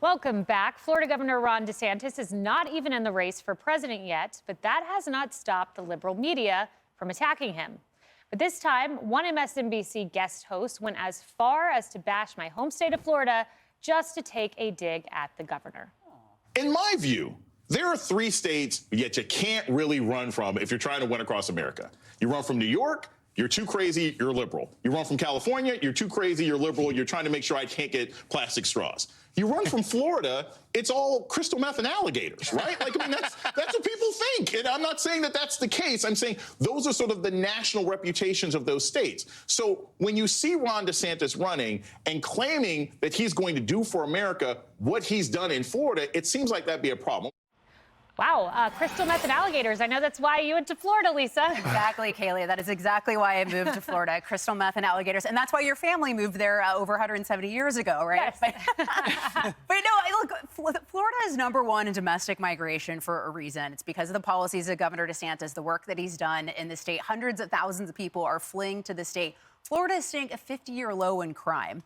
Welcome back. Florida Governor Ron DeSantis is not even in the race for president yet, but that has not stopped the liberal media from attacking him. But this time, one MSNBC guest host went as far as to bash my home state of Florida just to take a dig at the governor. In my view, there are 3 states yet you can't really run from if you're trying to win across America. You run from New York, you're too crazy, you're liberal. You run from California, you're too crazy, you're liberal, you're trying to make sure I can't get plastic straws. You run from Florida, it's all crystal meth and alligators, right? Like, I mean, that's what people think. And I'm not saying that that's the case. I'm saying those are sort of the national reputations of those states. So when you see Ron DeSantis running and claiming that he's going to do for America what he's done in Florida, it seems like that'd be a problem. Wow, crystal meth and alligators. I know that's why you went to Florida, Lisa. Exactly, Kaylee. That is exactly why I moved to Florida. Crystal meth and alligators. And that's why your family moved there over 170 years ago, right? Yes. But no, look, Florida is #1 in domestic migration for a reason. It's because of the policies of Governor DeSantis, the work that he's done in the state. Hundreds of thousands of people are fleeing to the state. Florida is seeing a 50-year low in crime,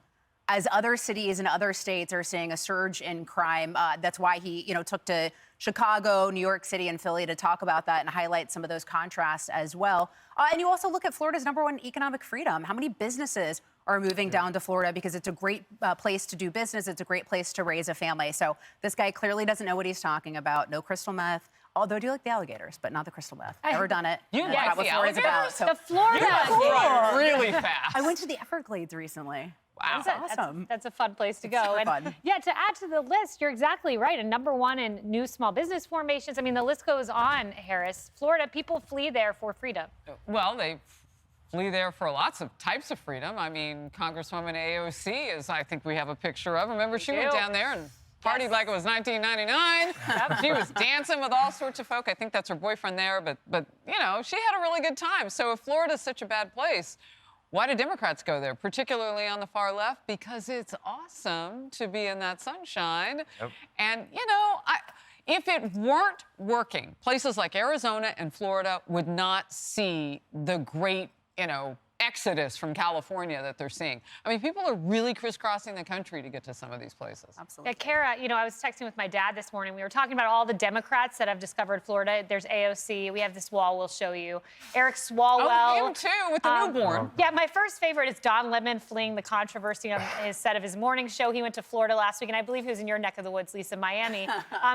as other cities and other states are seeing a surge in crime. That's why he, took to Chicago, New York City, and Philly to talk about that and highlight some of those contrasts as well. And you also look at Florida's #1 economic freedom. How many businesses are moving down to Florida because it's a great place to do business. It's a great place to raise a family. So this guy clearly doesn't know what he's talking about. No crystal meth. Although I do like the alligators, but not the crystal meth. Never done it. You like what the Florida's about. So The Florida. run really fast. I went to the Everglades recently. Wow. That's awesome. That's a fun place to go. super And fun. yeah, to add to the list, you're exactly right. And #1 in new small business formations. I mean, the list goes on, Harris. Florida, people flee there for freedom. Well, they flee there for lots of types of freedom. I mean, Congresswoman AOC, as I think we have a picture of. Remember, she went down there and partied like it was 1999. She was dancing with all sorts of folk. I think that's her boyfriend there. But she had a really good time. So if Florida's such a bad place, why do Democrats go there, particularly on the far left? Because it's awesome to be in that sunshine. Yep. And, if it weren't working, places like Arizona and Florida would not see the great, exodus from California that they're seeing. I mean, people are really crisscrossing the country to get to some of these places. Absolutely. Yeah, Kara, I was texting with my dad this morning. We were talking about all the Democrats that have discovered Florida. There's AOC. We have this wall we'll show you. Eric Swalwell. Oh, him too, with the newborn. Yeah, my first favorite is Don Lemon fleeing the controversy on his set of his morning show. He went to Florida last week, and I believe he was in your neck of the woods, Lisa, Miami.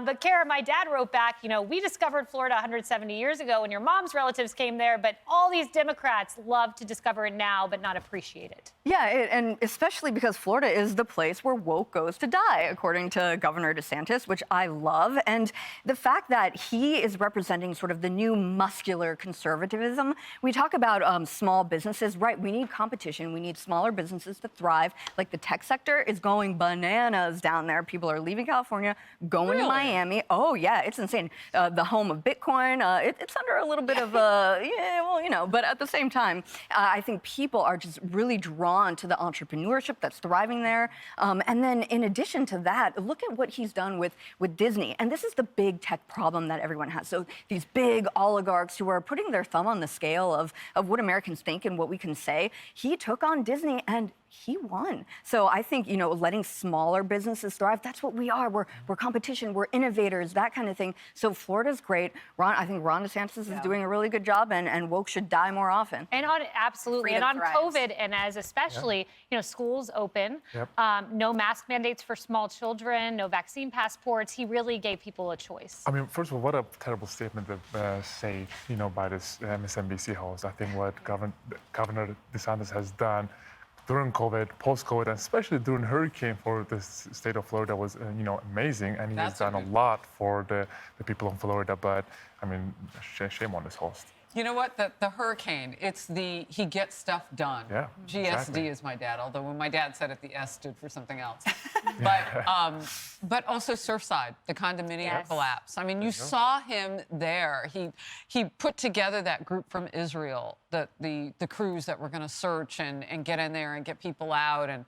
But Kara, my dad wrote back, we discovered Florida 170 years ago when your mom's relatives came there, but all these Democrats love to discover it now, but not appreciate it. Yeah, and especially because Florida is the place where woke goes to die, according to Governor DeSantis, which I love. And the fact that he is representing sort of the new muscular conservatism. We talk about small businesses, right? We need competition. We need smaller businesses to thrive. Like the tech sector is going bananas down there. People are leaving California, going to Miami. Oh, yeah, it's insane. The home of Bitcoin, it's under a little bit of but at the same time, I think people are just really drawn to the entrepreneurship that's thriving there. And then in addition to that, look at what he's done with Disney. And this is the big tech problem that everyone has. So these big oligarchs who are putting their thumb on the scale of what Americans think and what we can say. He took on Disney and he won. So I think, letting smaller businesses thrive, that's what we are. We're competition, we're innovators, that kind of thing. So Florida's great. I think Ron DeSantis is doing a really good job, and woke should die more often. And absolutely. Freedom and on thrives. COVID, and as especially, schools open, no mask mandates for small children, no vaccine passports. He really gave people a choice. I mean, first of all, what a terrible statement to say, by this MSNBC host. I think what Governor DeSantis has done during COVID, post-COVID, and especially during hurricane for the state of Florida was, amazing. And he has done a lot for the people in Florida. But, I mean, shame on this host. You know what? The hurricane, he gets stuff done. Yeah, GSD exactly. is my dad, although when my dad said it, the S stood for something else. But also Surfside, the condominium collapse. I mean, you saw him there. He put together that group from Israel, the crews that were going to search and get in there and get people out. And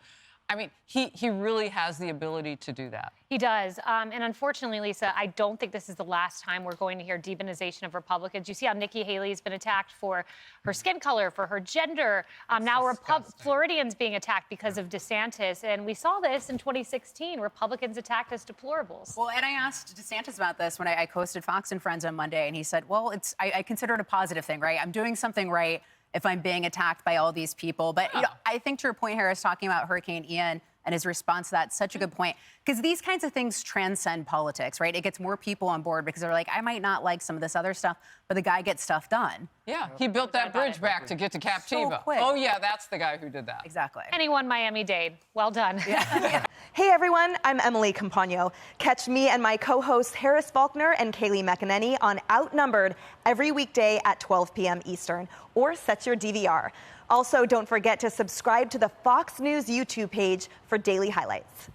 I mean, he really has the ability to do that. He does. And unfortunately, Lisa, I don't think this is the last time we're going to hear demonization of Republicans. You see how Nikki Haley's been attacked for her skin color, for her gender. Now Floridians being attacked because of DeSantis. And we saw this in 2016. Republicans attacked as deplorables. Well, and I asked DeSantis about this when I hosted Fox and Friends on Monday, and he said, well, I consider it a positive thing, right? I'm doing something right if I'm being attacked by all these people. But you know, I think to your point, Harris, talking about Hurricane Ian and his response to that, such a good point. Because these kinds of things transcend politics, right? It gets more people on board because they're like, I might not like some of this other stuff, but the guy gets stuff done. Yeah, he built that bridge back to get to Captiva. So quick. Oh, yeah, that's the guy who did that. Exactly. And he won Miami-Dade. Well done. Yeah. Hey everyone, I'm Emily Campagno. Catch me and my co-hosts Harris Faulkner and Kaylee McEnany on Outnumbered every weekday at 12 p.m. Eastern, or set your DVR. Also, don't forget to subscribe to the Fox News YouTube page for daily highlights.